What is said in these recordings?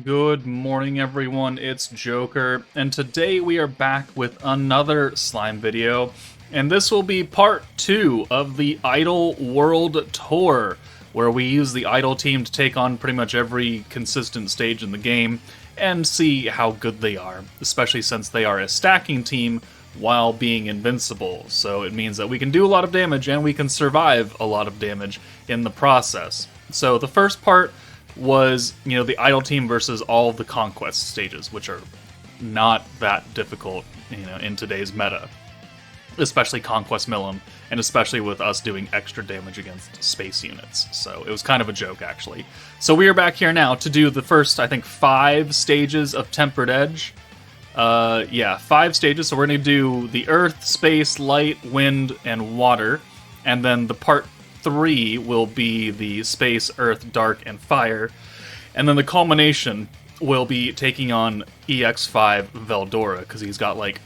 Good morning, everyone. It's Joker, and today we are back with another slime video, and this will be part 2 of the Idol World Tour, where we use the Idol team to take on pretty much every consistent stage in the game and see how good they are, especially since they are a stacking team while being invincible. So it means that we can do a lot of damage and we can survive a lot of damage in the process. So the first part was, the Idol team versus all of the Conquest stages, which are not that difficult, in today's meta. Especially Conquest Millum, and especially with us doing extra damage against space units. So it was kind of a joke, actually. So we are back here now to do the first, I think, 5 stages of Tempered Edge. 5 stages. So we're going to do the Earth, Space, Light, Wind, and Water. And then the part 3 will be the Space, Earth, Dark, and Fire. And then the culmination will be taking on EX5 Veldora, because he's got like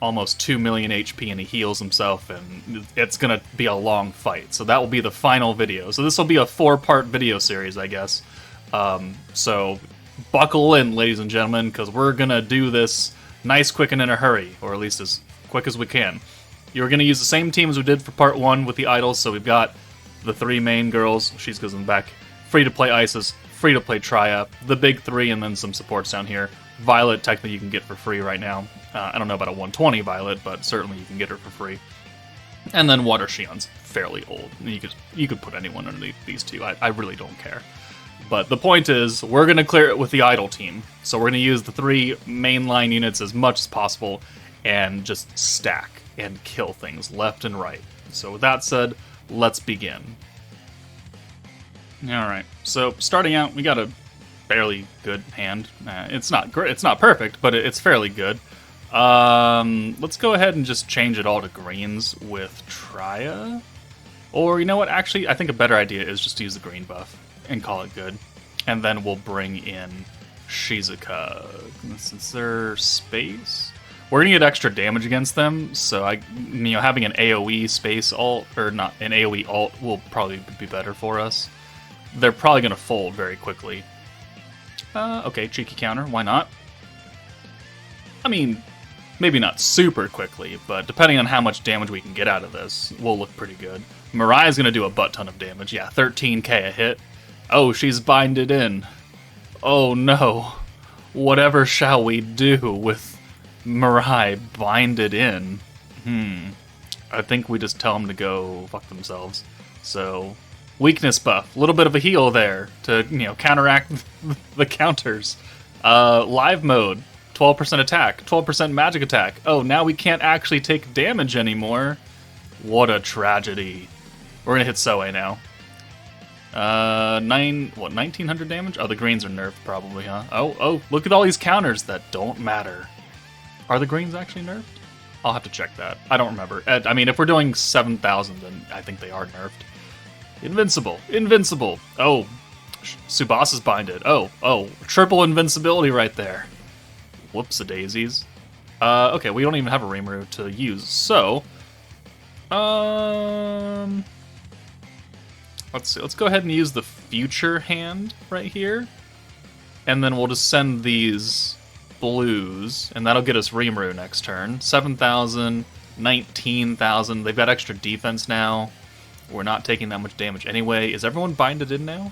almost 2 million HP and he heals himself, and it's going to be a long fight. So that will be the final video. So this will be a 4-part video series, I guess. So buckle in, ladies and gentlemen, because we're going to do this nice, quick, and in a hurry, or at least as quick as we can. You're going to use the same team as we did for part 1 with the idols, so we've got the 3 main girls. She's goes in the back. Free-to-play Isis, free-to-play Trya, the big 3, and then some supports down here. Violet, technically, you can get for free right now. I don't know about a 120 Violet, but certainly you can get her for free. And then Water Shion's fairly old. You could put anyone underneath these two. I really don't care. But the point is, we're going to clear it with the Idol team. So we're going to use the 3 mainline units as much as possible and just stack and kill things left and right. So with that said, let's begin. Alright, so starting out, we got a fairly good hand. It's not great, it's not perfect, but it's fairly good. Let's go ahead and just change it all to greens with Trya. Or, you know what, actually, I think a better idea is just to use the green buff and call it good. And then we'll bring in Shizuka. Since they're space, we're gonna get extra damage against them, so having an AoE space alt, or not, an AoE alt will probably be better for us. They're probably gonna fold very quickly. Okay, cheeky counter, why not? I mean, maybe not super quickly, but depending on how much damage we can get out of this, we'll look pretty good. Mariah's gonna do a butt ton of damage, yeah, 13k a hit. Oh, she's binded in. Oh no. Whatever shall we do with Mariah binded in? I think we just tell them to go fuck themselves. So, weakness buff, a little bit of a heal there to, counteract the counters. Live mode, 12% attack, 12% magic attack. Oh, now we can't actually take damage anymore. What a tragedy. We're gonna hit Soe now. 1900 damage? Oh, the greens are nerfed probably, huh? Oh, look at all these counters that don't matter. Are the greens actually nerfed? I'll have to check that. I don't remember. I mean, if we're doing 7,000, then I think they are nerfed. Invincible. Oh, Subasa's binded. Oh, triple invincibility right there. Whoops-a-daisies. Okay, we don't even have a Rimuru to use, so... Let's see. Let's go ahead and use the future hand right here. And then we'll just send these blues, and that'll get us Rimuru next turn. 7,000, 19,000. They've got extra defense now. We're not taking that much damage anyway. Is everyone binded in now?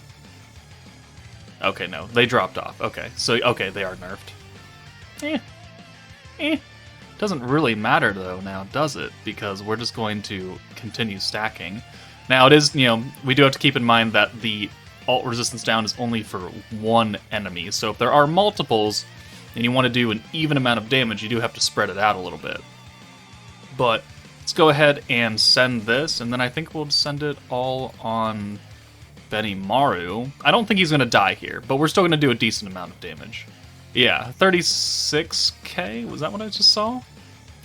Okay, no. They dropped off. Okay, so, okay, they are nerfed. Doesn't really matter, though, now, does it? Because we're just going to continue stacking. Now, it is, we do have to keep in mind that the alt resistance down is only for one enemy. So if there are multiples, and you want to do an even amount of damage, you do have to spread it out a little bit. But let's go ahead and send this, and then I think we'll send it all on Benimaru. I don't think he's going to die here, but we're still going to do a decent amount of damage. Yeah, 36k? Was that what I just saw?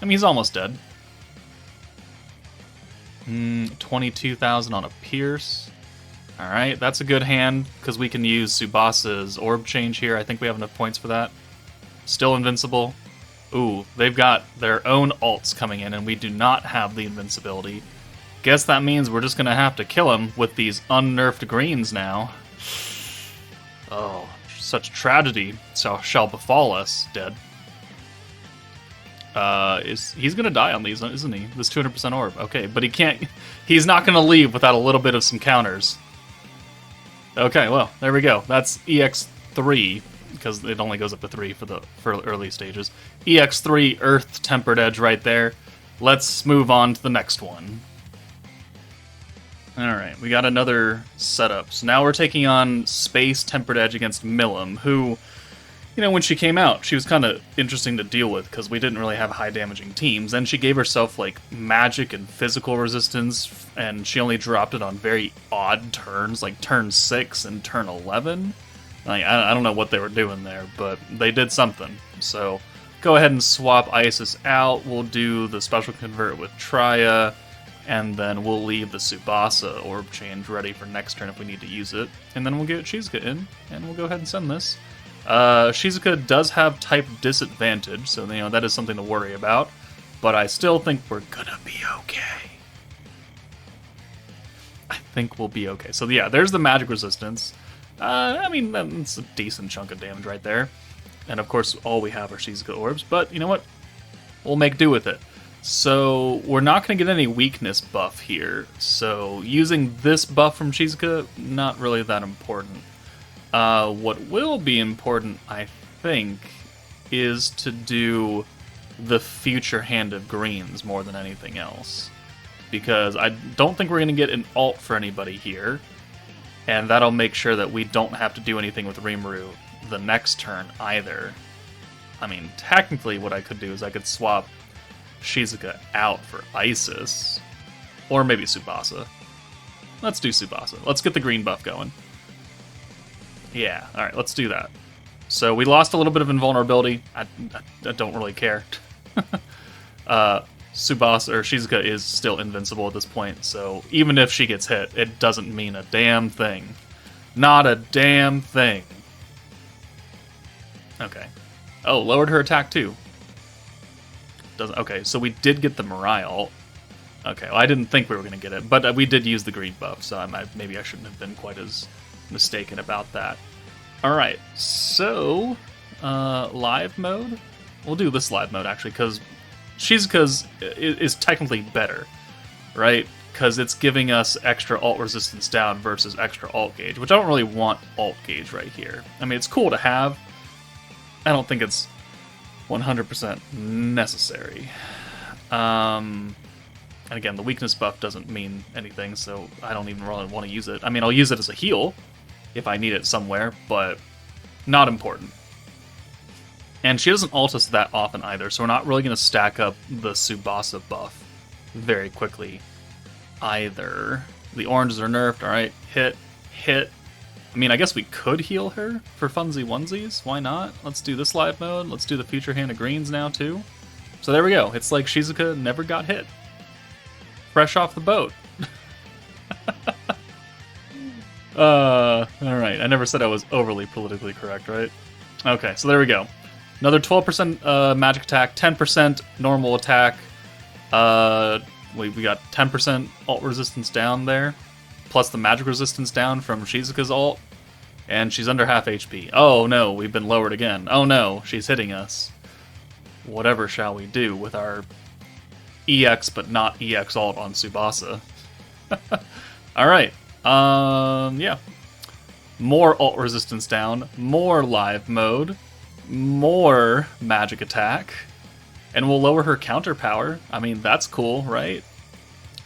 I mean, he's almost dead. 22,000 on a Pierce. Alright, that's a good hand, because we can use Subasa's Orb Change here. I think we have enough points for that. Still invincible. Ooh, they've got their own alts coming in, and we do not have the invincibility. Guess that means we're just going to have to kill him with these unnerfed greens now. Oh, such tragedy shall befall us, dead. He's gonna die on these, isn't he? This 200% orb. Okay, but he can't. He's not gonna leave without a little bit of some counters. Okay, well, there we go. That's EX3 because it only goes up to 3 for early stages. EX3 Earth Tempered Edge right there. Let's move on to the next one. All right, we got another setup. So now we're taking on Space Tempered Edge against Milim, who, you know, when she came out, she was kind of interesting to deal with because we didn't really have high damaging teams. And she gave herself, like, magic and physical resistance, and she only dropped it on very odd turns, like turn 6 and turn 11. Like, I don't know what they were doing there, but they did something. So go ahead and swap Isis out. We'll do the special convert with Traya, and then we'll leave the Tsubasa orb change ready for next turn if we need to use it. And then we'll get Shizuka in, and we'll go ahead and send this. Shizuka does have type disadvantage, so you know that is something to worry about. But I still think we're gonna be okay. I think we'll be okay. So yeah, there's the magic resistance. I mean, that's a decent chunk of damage right there. And of course, all we have are Shizuka orbs. But you know what? We'll make do with it. So we're not going to get any weakness buff here. So using this buff from Shizuka, not really that important. What will be important, I think, is to do the future Hand of Greens more than anything else. Because I don't think we're going to get an ult for anybody here. And that'll make sure that we don't have to do anything with Rimuru the next turn either. I mean, technically what I could do is I could swap Shizuka out for Isis. Or maybe Tsubasa. Let's do Tsubasa. Let's get the green buff going. Yeah, alright, let's do that. So we lost a little bit of invulnerability. I don't really care. Tsubasa, or Shizuka, is still invincible at this point, so even if she gets hit, it doesn't mean a damn thing. Not a damn thing. Okay. Oh, lowered her attack too. Doesn't. Okay, so we did get the Mirai ult. Okay, well, I didn't think we were going to get it, but we did use the green buff, so maybe I shouldn't have been quite as mistaken about that. Alright, so live mode? We'll do this live mode, actually, because Shizuka's is technically better, right? Because it's giving us extra ult resistance down versus extra ult gauge, which I don't really want ult gauge right here. I mean, it's cool to have. I don't think it's 100% necessary. And again, the weakness buff doesn't mean anything, so I don't even really want to use it. I mean, I'll use it as a heal if I need it somewhere, but not important. And she doesn't ult us that often either, so we're not really going to stack up the Tsubasa buff very quickly either. The oranges are nerfed, alright. Hit, hit. I mean, I guess we could heal her for funsy onesies. Why not? Let's do this live mode. Let's do the future Hand of Greens now, too. So there we go. It's like Shizuka never got hit. Fresh off the boat. Alright. I never said I was overly politically correct, right? Okay, so there we go. Another 12% magic attack, 10% normal attack. We got 10% ult resistance down there, plus the magic resistance down from Shizuka's ult, and she's under half HP. Oh no, we've been lowered again. Oh no, she's hitting us. Whatever shall we do with our EX but not EX ult on Tsubasa? Alright, yeah. More ult resistance down, more live mode, more magic attack, and we'll lower her counter power. I mean, that's cool, right?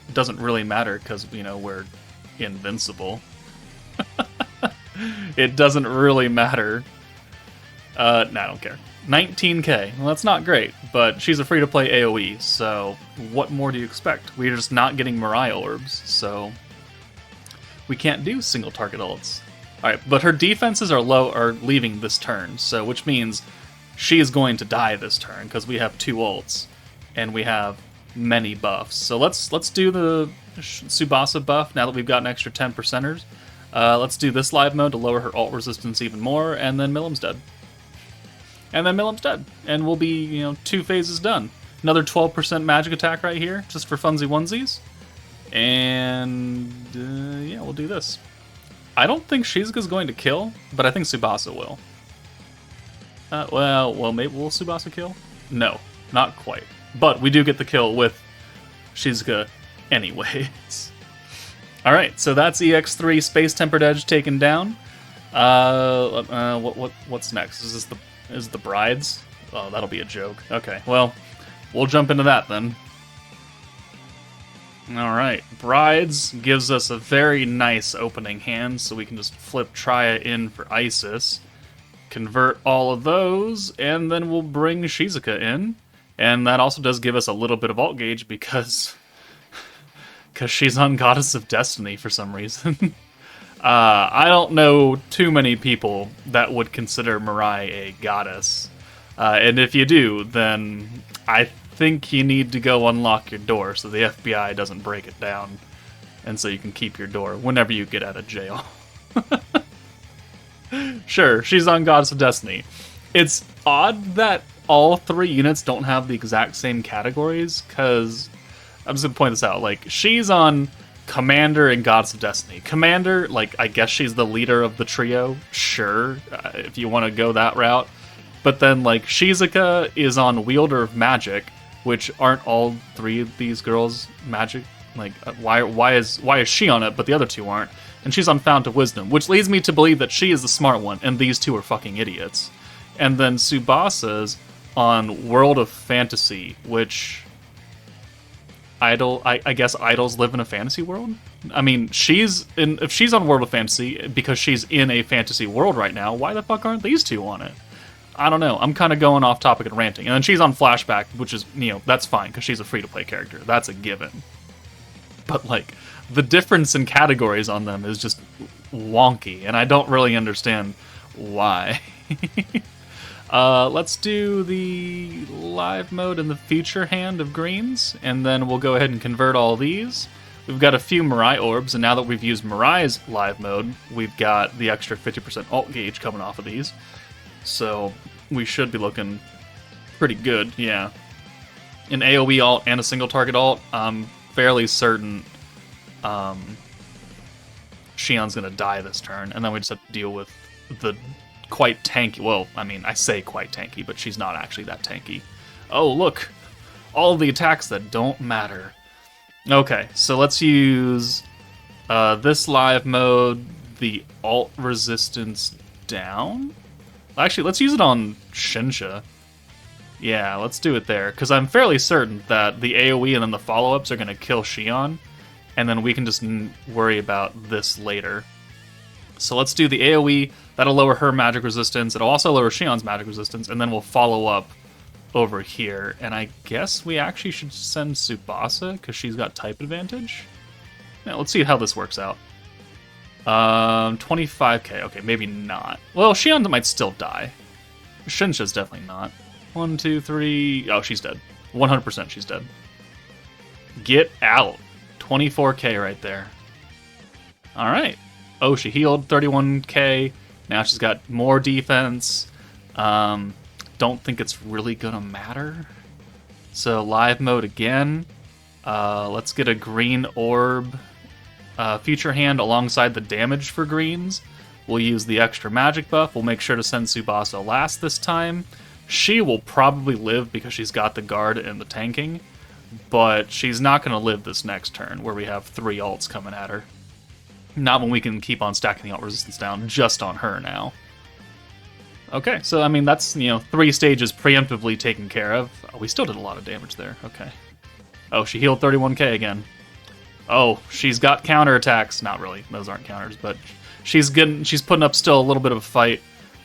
It doesn't really matter because, you know, we're invincible. It doesn't really matter. Nah, I don't care. 19k. Well, that's not great, but she's a free-to-play AoE, so what more do you expect? We're just not getting Mirai orbs, so we can't do single target ults. Alright, but her defenses are leaving this turn, so which means she is going to die this turn because we have 2 ults and we have many buffs. So let's do the Tsubasa buff now that we've got an extra 10%ers. Let's do this live mode to lower her ult resistance even more, and then Milim's dead. And then Milim's dead, and we'll be, you know, 2 phases done. Another 12% magic attack right here, just for funsy onesies. And yeah, we'll do this. I don't think Shizuka's going to kill, but I think Tsubasa will. Well, maybe will Tsubasa kill? No, not quite. But we do get the kill with Shizuka anyways. Alright, so that's EX3 Space Tempered Edge taken down. What's next? Is the Brides? Oh, that'll be a joke. Okay, well, we'll jump into that then. Alright, Brides gives us a very nice opening hand, so we can just flip Triya in for Isis, convert all of those, and then we'll bring Shizuka in. And that also does give us a little bit of alt gauge because she's on Goddess of Destiny for some reason. I don't know too many people that would consider Mirai a goddess. And if you do, then I think you need to go unlock your door so the FBI doesn't break it down. And so you can keep your door whenever you get out of jail. Sure, she's on Goddess of Destiny. It's odd that all 3 units don't have the exact same categories, because I'm just going to point this out. Like, she's on Commander and Goddess of Destiny. Commander, like, I guess she's the leader of the trio. Sure, if you want to go that route. But then, like, Shizuka is on Wielder of Magic, which aren't all 3 of these girls magic. Like, why is she on it, but the other 2 aren't? And she's on Fount of Wisdom, which leads me to believe that she is the smart one, and these 2 are fucking idiots. And then Tsubasa's on World of Fantasy, which I guess idols live in a fantasy world? I mean, if she's on World of Fantasy because she's in a fantasy world right now, why the fuck aren't these 2 on it? I don't know. I'm kind of going off topic and ranting. And then she's on Flashback, which is, that's fine because she's a free-to-play character. That's a given. But, like, the difference in categories on them is just wonky, and I don't really understand why. Let's do the live mode in the feature hand of greens, and then we'll go ahead and convert all these. We've got a few Mirai orbs, and now that we've used Mirai's live mode, we've got the extra 50% alt gauge coming off of these. So we should be looking pretty good, yeah. An AoE alt and a single target alt, I'm fairly certain Shion's gonna die this turn, and then we just have to deal with the quite tanky, well, I mean, I say quite tanky, but she's not actually that tanky. Oh, look! All the attacks that don't matter. Okay, so let's use this live mode, the alt resistance down? Actually, let's use it on Shinsha. Yeah, let's do it there, because I'm fairly certain that the AoE and then the follow-ups are going to kill Shion, and then we can just worry about this later. So let's do the AoE, that'll lower her magic resistance, it'll also lower Shion's magic resistance, and then we'll follow up over here. And I guess we actually should send Tsubasa, because she's got type advantage? Yeah, let's see how this works out. 25k, okay, maybe not. Well, Shion might still die. Shinsha's definitely not. 1, 2, 3... Oh, she's dead. 100% she's dead. Get out. 24k right there. Alright. Oh, she healed 31k. Now she's got more defense. Don't think it's really gonna matter. So, live mode again. Let's get a green orb feature hand alongside the damage for greens. We'll use the extra magic buff. We'll make sure to send Tsubasa last this time. She will probably live because she's got the guard and the tanking, but she's not going to live this next turn where we have 3 alts coming at her. Not when we can keep on stacking the alt resistance down just on her now. Okay, so I mean that's, 3 stages preemptively taken care of. Oh, we still did a lot of damage there. Okay. Oh, she healed 31k again. Oh, she's got counterattacks. Not really, those aren't counters, but she's putting up still a little bit of a fight.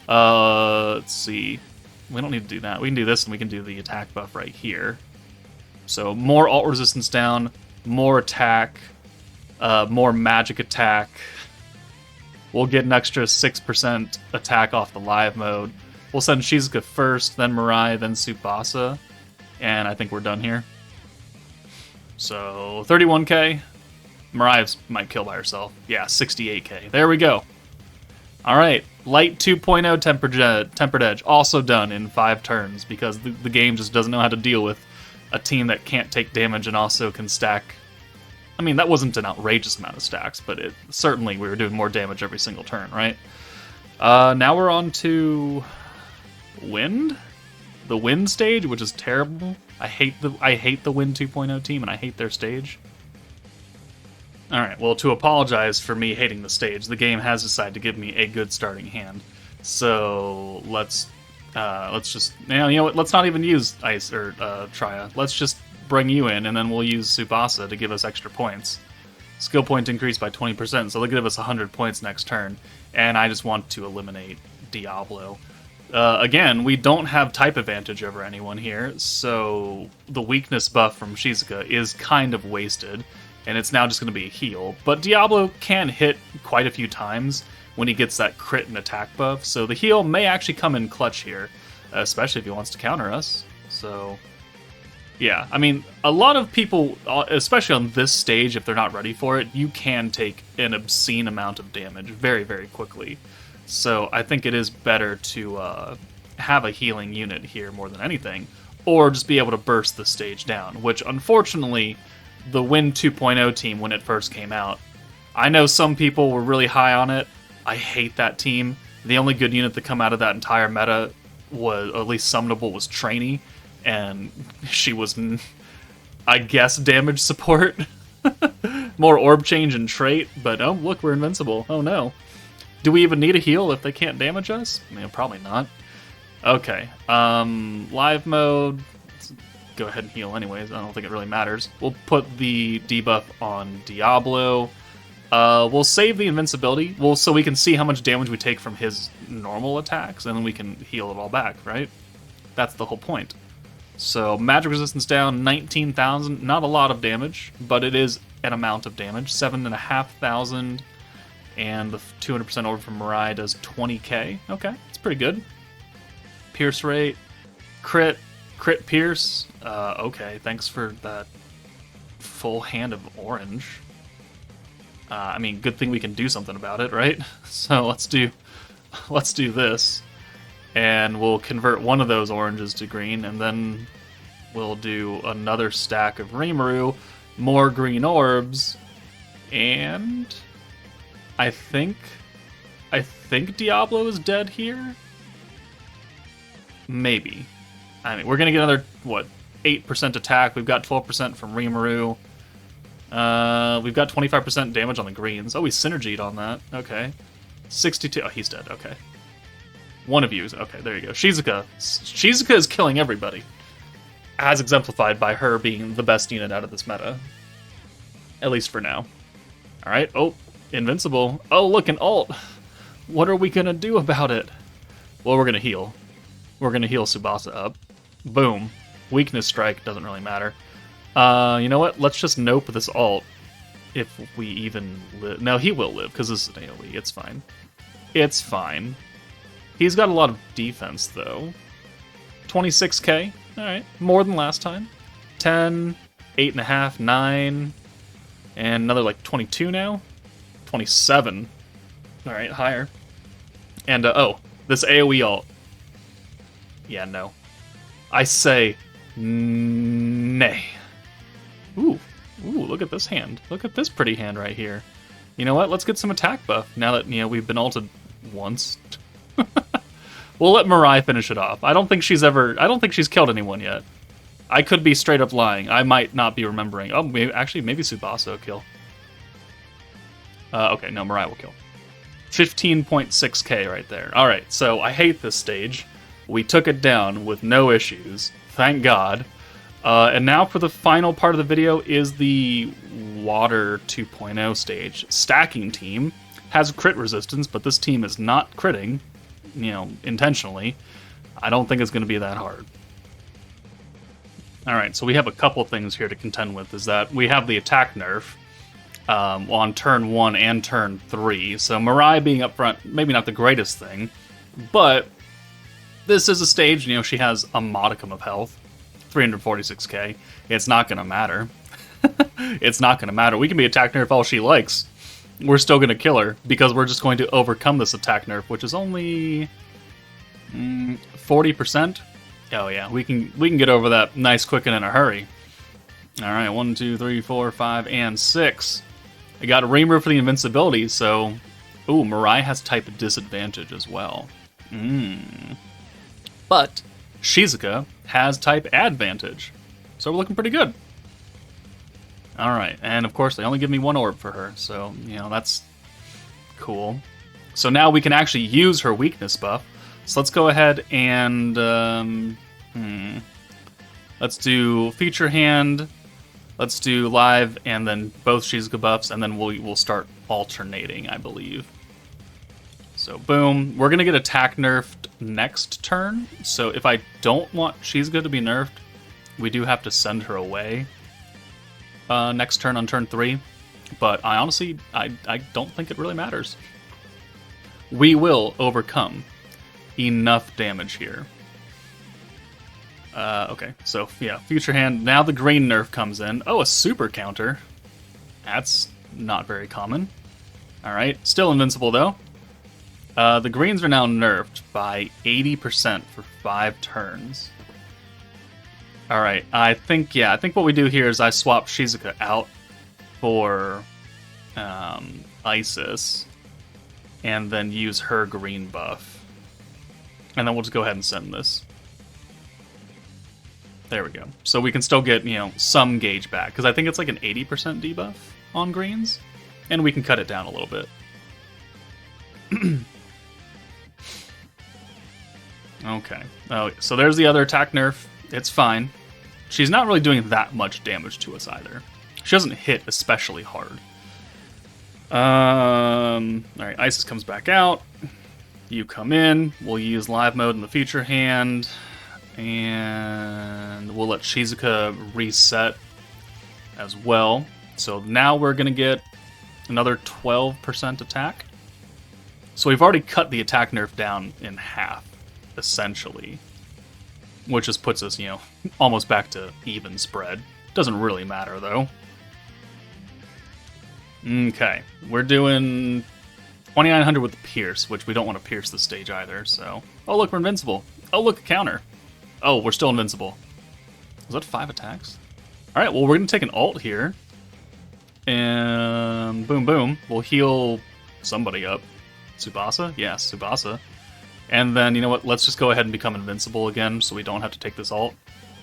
Let's see. We don't need to do that. We can do this, and we can do the attack buff right here. So more alt resistance down, more attack, more magic attack. We'll get an extra 6% attack off the live mode. We'll send Shizuka first, then Mirai, then Tsubasa, and I think we're done here. So 31k. Mirai might kill by herself. Yeah, 68k. There we go. All right, Light 2.0 Tempered Edge, also done in 5 turns because the game just doesn't know how to deal with a team that can't take damage and also can stack. I mean, that wasn't an outrageous amount of stacks, but certainly we were doing more damage every single turn, right? Now we're on to Wind? The Wind stage, which is terrible. I hate the Wind 2.0 team, and I hate their stage. Alright, well, to apologize for me hating the stage, the game has decided to give me a good starting hand. So, let's just... You know what, let's not even use Ice, or Trya. Let's just bring you in, and then we'll use Tsubasa to give us extra points. Skill point increased by 20%, so they'll give us 100 points next turn. And I just want to eliminate Diablo. Again, we don't have type advantage over anyone here, so the weakness buff from Shizuka is kind of wasted, and it's now just going to be a heal. But Diablo can hit quite a few times when he gets that crit and attack buff, so the heal may actually come in clutch here, especially if he wants to counter us. So, yeah, I mean, a lot of people, especially on this stage, if they're not ready for it, you can take an obscene amount of damage very, very quickly. So I think it is better to have a healing unit here more than anything, or just be able to burst the stage down, which unfortunately the Wind 2.0 team, when it first came out, I know some people were really high on it. I hate that team. The only good unit to come out of that entire meta was, or at least summonable, was Trainee, and she was, I guess, damage support. More orb change and trait, but oh look, we're invincible. Oh no. Do we even need a heal if they can't damage us? I mean, probably not. Okay, live mode, let's go ahead and heal anyways, I don't think it really matters. We'll put the debuff on Diablo. We'll save the invincibility, so we can see how much damage we take from his normal attacks, and then we can heal it all back, right? That's the whole point. So, magic resistance down, 19,000, not a lot of damage, but it is an amount of damage, 7,500. And the 200% orb from Mirai does 20k. Okay, it's pretty good. Pierce rate, crit pierce. Okay, thanks for that full hand of orange. I mean, good thing we can do something about it, right? So let's do this, and we'll convert one of those oranges to green, and then we'll do another stack of Rimuru, more green orbs, and I think Diablo is dead here? Maybe. I mean, we're going to get another, 8% attack. We've got 12% from Rimuru. We've got 25% damage on the greens. Oh, we synergied on that. Okay. 62. Oh, he's dead. Okay. One of you is... Okay, there you go. Shizuka. Shizuka is killing everybody. As exemplified by her being the best unit out of this meta. At least for now. Alright. Oh. Invincible. Oh, look, an ult. What are we going to do about it? Well, we're going to heal. We're going to heal Tsubasa up. Boom. Weakness strike. Doesn't really matter. You know what? Let's just nope this ult. If we even live. No, he will live, because this is an AoE. It's fine. It's fine. He's got a lot of defense, though. 26k. Alright. More than last time. 10, 8.5, 9. And another, 22 now. 27. Alright, higher. And, oh, this AoE ult. Yeah, no. I say, nay. Ooh, look at this hand. Look at this pretty hand right here. You know what? Let's get some attack buff, now that, we've been ulted once. We'll let Mirai finish it off. I don't think she's killed anyone yet. I could be straight up lying. I might not be remembering. Oh, maybe Tsubasa will kill. Okay, no, Mirai will kill. 15.6k right there. Alright, so I hate this stage. We took it down with no issues. Thank God. And now for the final part of the video is the Water 2.0 stage. Stacking team has crit resistance, but this team is not critting, intentionally. I don't think it's going to be that hard. Alright, so we have a couple things here to contend with, is that we have the attack nerf on turn 1 and turn 3. So Mirai being up front, maybe not the greatest thing, but this is a stage, she has a modicum of health. 346k. It's not going to matter. It's not going to matter. We can be attack nerf all she likes. We're still going to kill her, because we're just going to overcome this attack nerf, which is only 40%. Oh yeah, we can get over that nice, quick, and in a hurry. All right, 1, 2, 3, 4, 5, and 6. I got a Rimuru for the invincibility, so... Ooh, Mirai has type disadvantage as well. But but Shizuka has type advantage. So we're looking pretty good. Alright, and of course they only give me 1 orb for her, so, you know, that's cool. So now we can actually use her weakness buff. So let's go ahead and, let's do Feature Hand, let's do Live, and then both Shizuka buffs, and then we'll start alternating, I believe. So boom, we're going to get attack nerfed next turn, so if I don't want Shizuka to be nerfed, we do have to send her away next turn on turn 3, but I honestly, I don't think it really matters. We will overcome enough damage here. Okay, so yeah, Future Hand. Now the green nerf comes in. Oh, a super counter. That's not very common. Alright, still invincible though. The greens are now nerfed by 80% for 5 turns. Alright, I think what we do here is I swap Shizuka out for Isis, and then use her green buff. And then we'll just go ahead and send this. There we go. So we can still get, you know, some gauge back, because I think it's like an 80% debuff on greens, and we can cut it down a little bit. Okay. Oh, so there's the other attack nerf. It's fine. She's not really doing that much damage to us either. She doesn't hit especially hard. Alright, Isis comes back out. You come in. We'll use live mode in the Feature Hand. And we'll let Shizuka reset as well. So now we're going to get another 12% attack. So we've already cut the attack nerf down in half, essentially. Which just puts us, you know, almost back to even spread. Doesn't really matter, though. Okay, we're doing 2900 with the Pierce, which we don't want to pierce the stage either, so... Oh, look, we're invincible. Oh, look, a counter. Oh, we're still invincible. Was that 5 attacks? Alright, well, we're going to take an ult here. And boom, boom. We'll heal somebody up. Tsubasa? Yes, Tsubasa. And then, you know what, let's just go ahead and become invincible again, so we don't have to take this ult.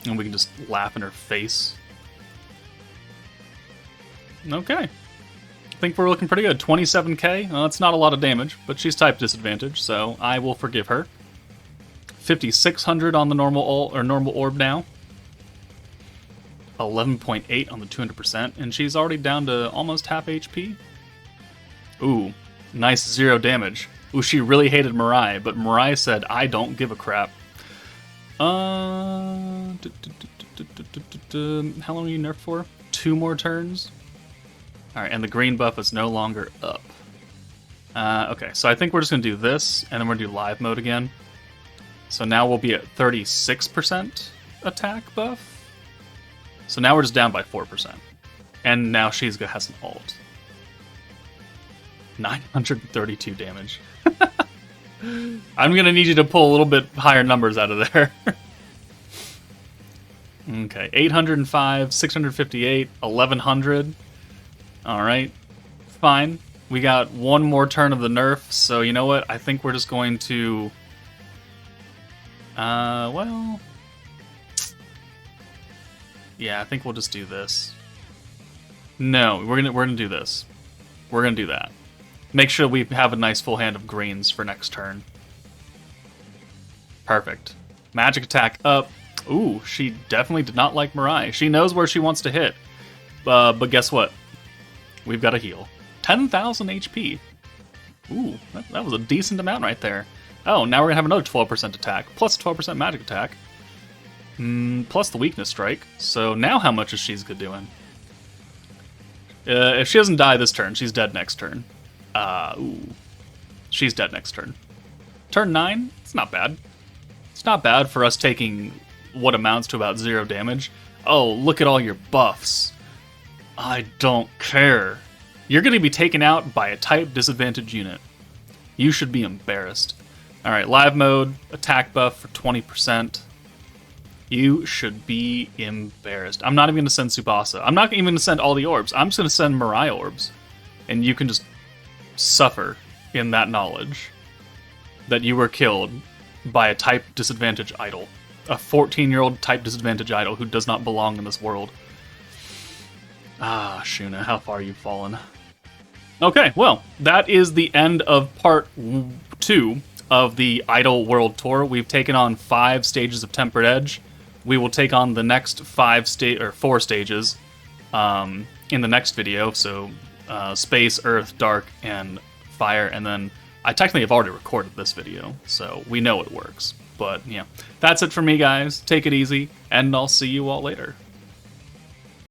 And we can just laugh in her face. Okay. I think we're looking pretty good. 27k? Well, that's not a lot of damage, but she's type disadvantage, so I will forgive her. 5600 on the normal ult, or normal orb now. 11.8 on the 200%, and she's already down to almost half HP. Ooh, nice 0 damage. Ooh, she really hated Mirai, but Mirai said, I don't give a crap. How long are you nerfed for? 2 more turns? Alright, and the green buff is no longer up. Okay, so I think we're just going to do this, and then we're going to do live mode again. So now we'll be at 36% attack buff. So now we're just down by 4%. And now Shizuka has an ult. 932 damage. I'm going to need you to pull a little bit higher numbers out of there. Okay, 805, 658, 1100. Alright, fine. We got one more turn of the nerf, so you know what? I think we're just going to... well... Yeah, I think we'll just do this. No, we're gonna do this. We're gonna do that. Make sure we have a nice full hand of greens for next turn. Perfect. Magic attack up. Ooh, she definitely did not like Mirai. She knows where she wants to hit. But guess what? We've got a heal. 10,000 HP. Ooh, that was a decent amount right there. Oh, now we're going to have another 12% attack, plus 12% magic attack. Plus the weakness strike. So now how much is Shizuka doing? If she doesn't die this turn, she's dead next turn. Ooh. She's dead next turn. Turn 9? It's not bad. It's not bad for us taking what amounts to about 0 damage. Oh, look at all your buffs. I don't care. You're going to be taken out by a type disadvantage unit. You should be embarrassed. Alright, live mode, attack buff for 20%. You should be embarrassed. I'm not even going to send Tsubasa. I'm not even going to send all the orbs. I'm just going to send Mirai orbs. And you can just suffer in that knowledge that you were killed by a type disadvantage idol. A 14-year-old type disadvantage idol who does not belong in this world. Ah, Shuna, how far you've fallen. Okay, well, that is the end of part 2 of the Idol World Tour. We've taken on 5 stages of Tempered Edge. We will take on the next 4 stages in the next video. So Space, Earth, Dark, and Fire. And then I technically have already recorded this video, so we know it works. But yeah, that's it for me, guys. Take it easy, and I'll see you all later.